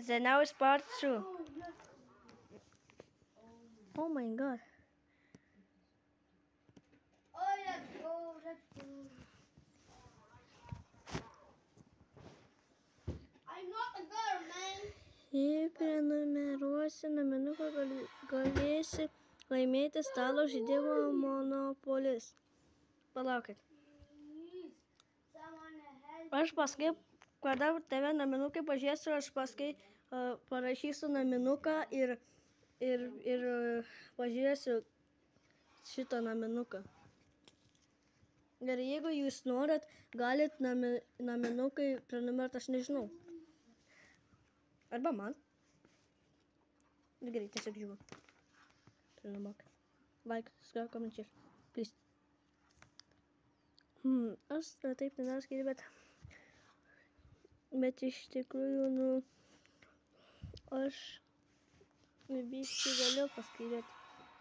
The now is part 2. Oh my god. Oh, let's go. I'm not a girl, man. Jei prenumeruosi naminuką, galėsi laimėti stalo žaidimo Monopolis. Palaukit. Aš paskui, kada tave naminukai pažiūrėsiu, aš paskui parašysiu naminuką ir pažiūrėsiu šitą naminuką. Ir jeigu jūs norit, galit naminukai prenumeruoti, aš nežinau. Arba man. Ir gerai, tiesiog žiūriu. Prenumeruok. Like, subscribe, comment, share. Please. Aš taip neskaitau, bet iš tikrųjų, aš biškį galiu paskaityti.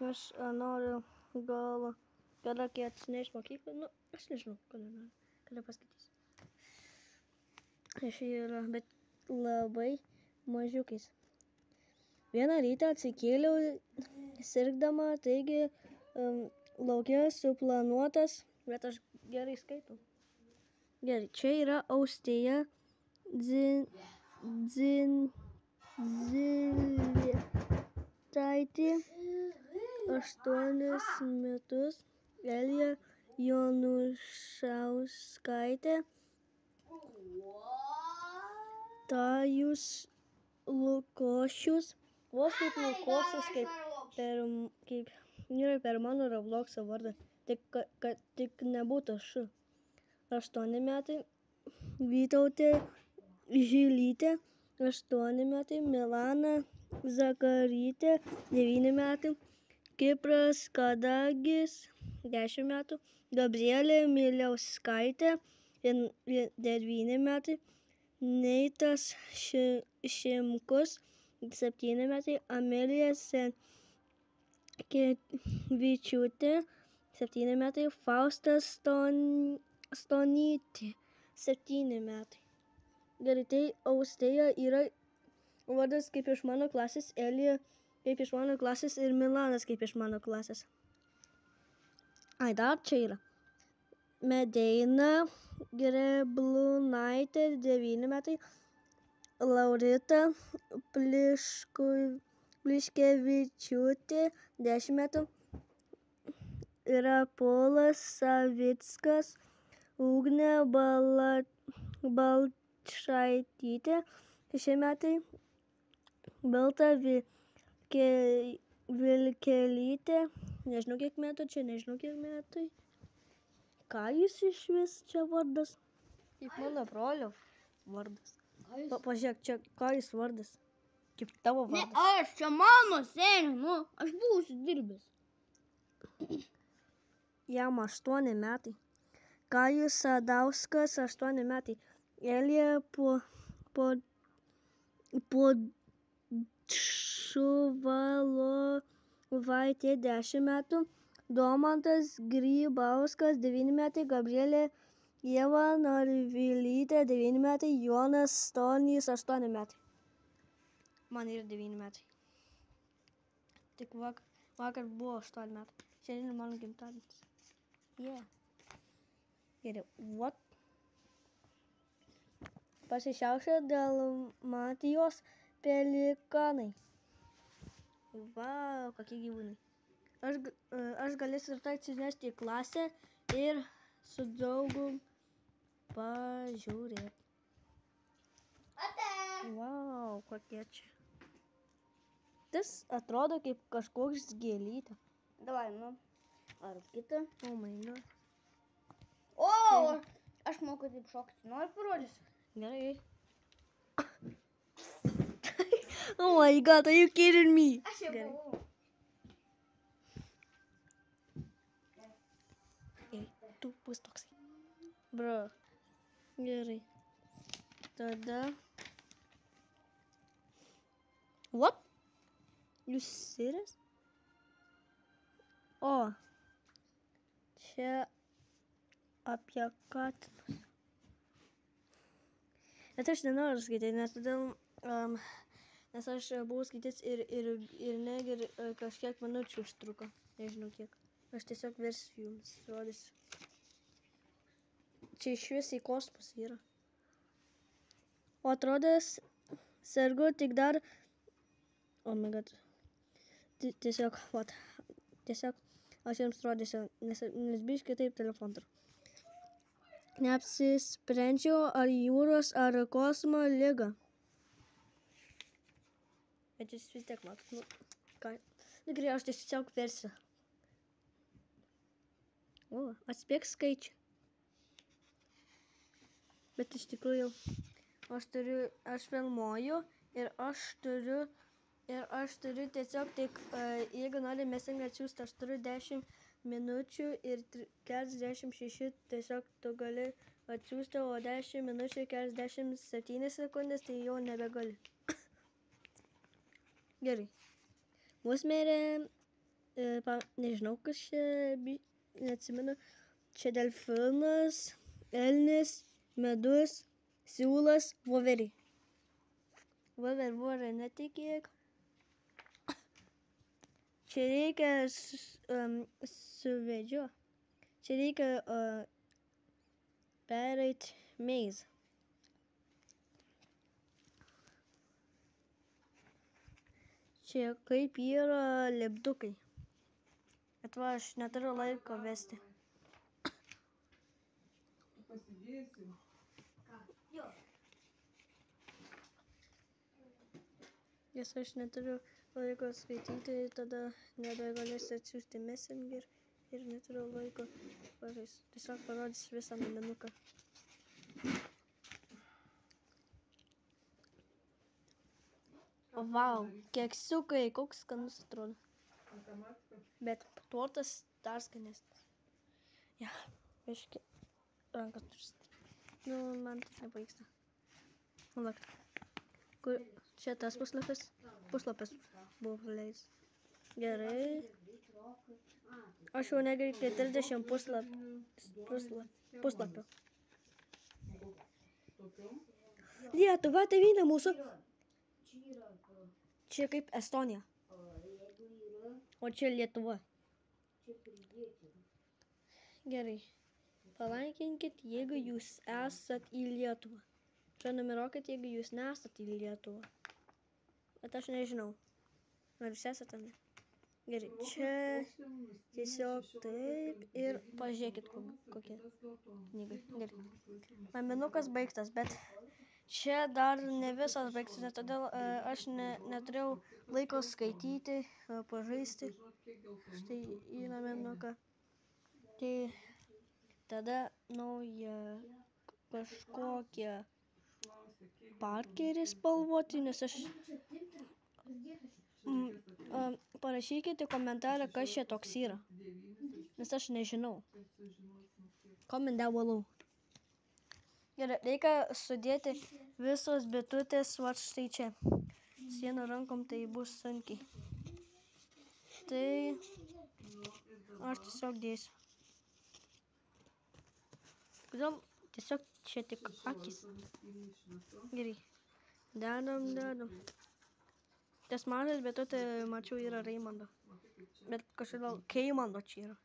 Aš noriu gal kada kai atsineš mokyklą, aš nežinau, kada paskaitysiu. Aš yra, bet labai mažiukais. Vieną rytą atsikėliau sirgdama, taigi lauke suplanuotas, bet aš gerai skaitau. Gerai, čia yra Austėja Dzilėtaitė, 8 metus, Elija Jonušauskaitė, Tajus Lukošius, vos kaip Lukošius, kaip per mano Roblox'o vardą, tik nebūtų š. 8 metai, Vytautė Žilytė, 8 metai, Milana Zakarytė, 9 metai, Kipras Kadagis, 10 metų, Gabrielė Miliauskaitė, 9 metai, Neitas Šimkus, 7 metai, Amelija Senkevičiūtė, 7 metai, Faustas Stonytė, 7 metai. Gerai, tai Austėja yra vardas kaip iš mano klasės, Elija kaip iš mano klasės ir Milanas kaip iš mano klasės. Ai, dar čia yra. Medeina Greblunaitė, 9 metai, Laurita Pliškevičiūtė, 10 metų, Rapolas Savickas, Ugnė Balčaitytė, 6 metai, Balta Vilkelytė, nežinau kiek metų čia, nežinau kiek metai. Ką jis iš vis čia vardas? Kaip mano brolio vardas. Pažiūrėk, čia ką jis vardas? Kaip tavo vardas. Ne aš, čia mano seniai, aš būsiu dirbęs. Jam 8 metai. Kajus Sadauskas, 8 metai. Elija Podšuvalovaitė, 10 metų. Domantas Grybauskas, 9 metai. Gabrielė Ieva Narvilytė, 9 metai. Jonas Stonys, 8 metai. Man yra 9 metai. Tik vakar buvo 8 metai. Šiandien mano gimtadienis. Yeah. Geriau. What? Pasišiaušė Dalmatijos pelikanai. Vau, kokie gyvūnai. Aš galėsiu ir tai atsinešti į klasę ir su draugu pažiūrėti. Vau, kokie čia. Tas atrodo kaip kažkoks gėlytė. Davai, ar kitą? Oh my god. O, aš moku taip šokti. Nori parodysiu? Gerai. Oh my god, are you kidding me? Aš jau buvau. Tu bus toksai. Bro. Gerai. Tada. What? You serious? O. Čia apie katinus. Bet aš nenoriu skaityti, nes todėl Nes aš buvau skaitęs ir negi kažkiek minučių užtruko. Nežinau kiek. Aš tiesiog versiu jums rodysiu. Čia iš vis į kosmosą yra. O atrodės, sergu tik dar... Oh my god. Tiesiog, vat. Tiesiog aš jums rodysiu, nes biškai taip telefoną turiu. Neapsisprendžiau ar jūros ar kosmo ligą. Bet jūs vis tiek matot, nu, ką. Nu, gerai, aš tiesiog versiu. O, atspėk skaičių. Bet iš tikrųjų, aš filmuoju ir aš turiu tiesiog tik, jeigu nori Messenger atsiųsti, aš turiu 10 minučių ir 46 tiesiog tu gali atsiųsti, o 10 minučių ir 47 sekundės tai jau nebegali. Gerai. Musmerė, nežinau, kas čia, neatsimenu, čia delfinas, elnis, medus, siūlas, voveriai. Voverė netikėk. Čia reikia suvedžio. Čia reikia pereit maze. Čia kaip yra lipdukai. Bet va, aš neturiu laiko vesti. Pasidėsiu. Nes aš neturiu laiko skaityti, tada nebegalėsiu atsiųsti Messenger ir neturiu laiko. Tiesiog parodys visą naminuką. Vau, keksiukai, koks skanus atrodo. Bet tortas dar skanesnis. Ja, biškį rankas turiu. Nu, man tai nepavyksta. Lak. Kur čia tas puslapis? Puslapis buvo praleis. Gerai. Aš jau negreitai 30 puslapio. Lietuva, tėvynė mūsų. Čia kaip Estonija. O čia Lietuva. Gerai. Palankinkit, jeigu jūs esat į Lietuvą. Prenumeruokit, jeigu jūs nesat į Lietuvą. Bet aš nežinau. Ar jūs esate, ne? Gerai, čia tiesiog taip ir pažiūrėkit kokie knygai. Gerai. Naminukas baigtas, bet čia dar ne visas baigtas, nes todėl aš neturėjau laiko skaityti, pažaisti. Štai į naminuką. Tai tada nauja kažkokie parkerį spalvoti, nes aš... Parašykite komentarą, kas čia toks yra. Nes aš nežinau. Comment down below. Gerai, reikia sudėti visos bitutės, va štai čia. Sienų rankom tai bus sunkiai. Tai aš tiesiog dėsiu. Kodėl tiesiog čia tik akis? Gerai. Dedam. Tas mažas bitutė, mačiau, yra Raimondo. Bet kažkodėl Keimondo čia yra.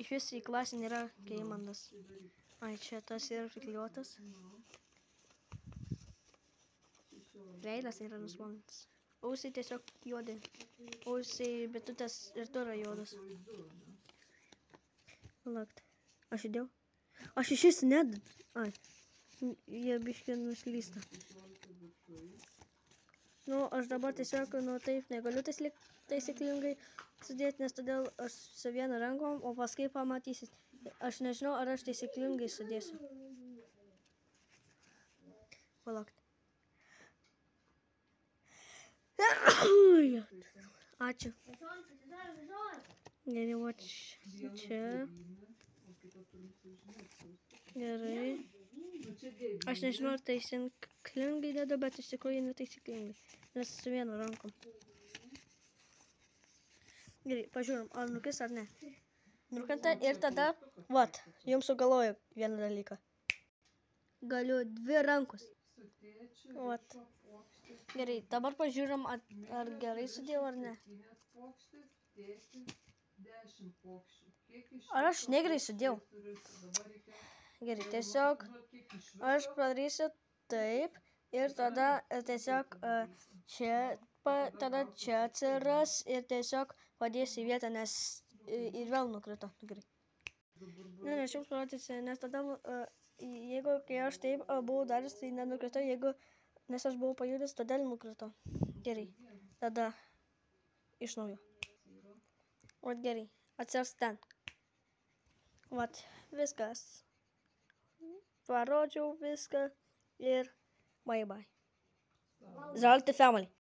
Iš vis į klasę nėra Keimondas. Ai, čia tas yra priklijuotas. Veidas yra nuspalvintas. Ausiai tiesiog juodi. Ausiai bitutės ir tu yra juodas. Lakt. Aš įdėjau. Aš išvis nededu. Ai. Jie biškį nuslysta. Nu, aš dabar tiesiog, nu taip, negaliu taisyklingai sudėti, nes todėl aš su viena rankom, o paskui pamatysit. Aš nežinau, ar aš taisyklingai sudėsiu. Palaukt. Ačiū. Gerai, va čia. Gerai. Aš nežinau, ar taisyklingai dedu, bet iš tikrųjų netaisyklingai. Nes su vienu rankom. Gerai, pažiūrim, ar nukris ar ne. Nukrenta ir tada, vat, jums sugalvoju vieną dalyką. Galiu 2 rankos. Vat. Gerai, dabar pažiūrim, ar gerai sudėjau ar ne. 7 puokštės, tėti 10 puokščių. Kiek iš Ar aš viso negrai puokščių sudėjau? turite? Dabar reikia Gerai, tiesiog žinot, kiek iš aš viso. padarysiu taip ir tada tiesiog čia, tada čia atsiras ir tiesiog padėsiu į vietą, nes ir vėl nukrito. Gerai. Ne, aš jums parodysiu, nes tada, jeigu kai aš taip buvau daręs, tai nenukrito, nes aš buvau pajudęs, todėl nukrito. Gerai, tada iš naujo. Vat gerai, atsiras ten. Vat, viskas. Parodžiau viską ir bye bye. Zalti family.